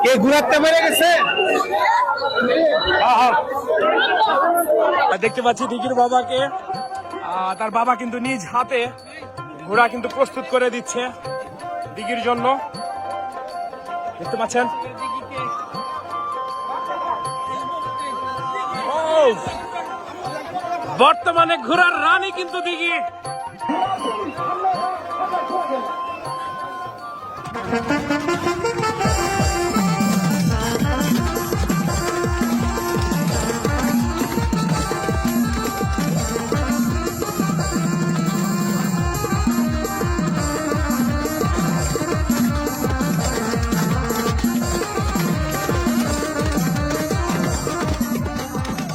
কে ঘুরাতে পেরে গেছে? দেখতে পাচ্ছি দিঘির বাবাকে, তার বাবা কিন্তু নিজ হাতে ঘোড়া কিন্তু প্রস্তুত করে দিচ্ছে দিঘির জন্য। দেখতে পাচ্ছেন বর্তমানে ঘোড়ার রানী কিন্তু দিঘি।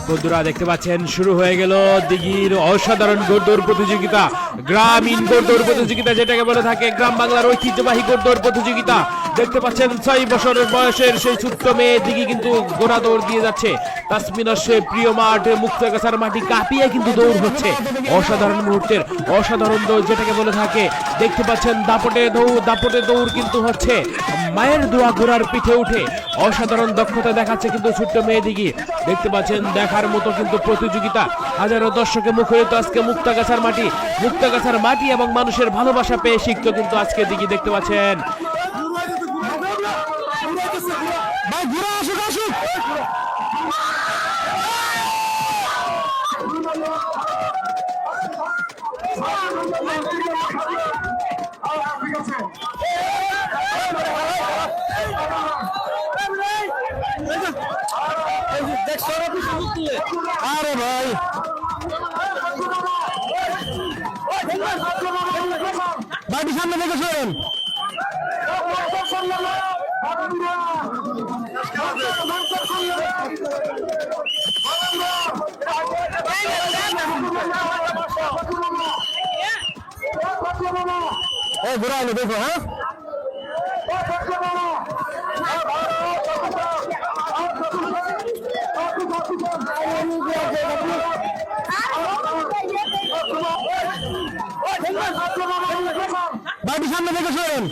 বন্ধুরা দেখতে পাচ্ছেন শুরু হয়ে গেল দিঘির অসাধারণ ঘোড়দৌড় প্রতিযোগিতা, গ্রামীণ ঘোড়দৌড় প্রতিযোগিতা যেটাকে বলে থাকে, গ্রাম বাংলার ঐতিহ্যবাহী ঘোড়দৌড় প্রতিযোগিতা। দেখতে পাচ্ছেন 6 বছরের বয়সের সেই ছোট্ট মেয়ে দিঘি কিন্তু ঘোড়া দৌড় দিয়ে যাচ্ছে। তাসমিনার সে প্রিয় মাঠ মুক্তাগাছার মাটি কাঁপিয়ে কিন্তু দৌড় হচ্ছে। অসাধারণ মুহূর্তের অসাধারণ দৌড় যেটাকে বলে থাকে। দেখতে পাচ্ছেন দাপটে দৌড় কিন্তু হচ্ছে। মায়ের দোয়া ঘোড়ার পিঠে উঠে অসাধারণ দক্ষতা দেখাচ্ছে কিন্তু ছোট্ট মেয়ে দিঘি। দেখতে পাচ্ছেন দেখার মতো কিন্তু প্রতিযোগিতা, হাজারো দর্শকে মুখরিত আজকে মুক্তাগাছার মাটি এবং মানুষের ভালোবাসা পেয়ে শিখতো কিন্তু আজকে দিঘি। দেখতে পাচ্ছেন আরে ভাই বাড়ি সামনে থেকে সরেন। ঘোরা হলো দেখো। হ্যাঁ বাড়ির সামনে থেকে সরেন।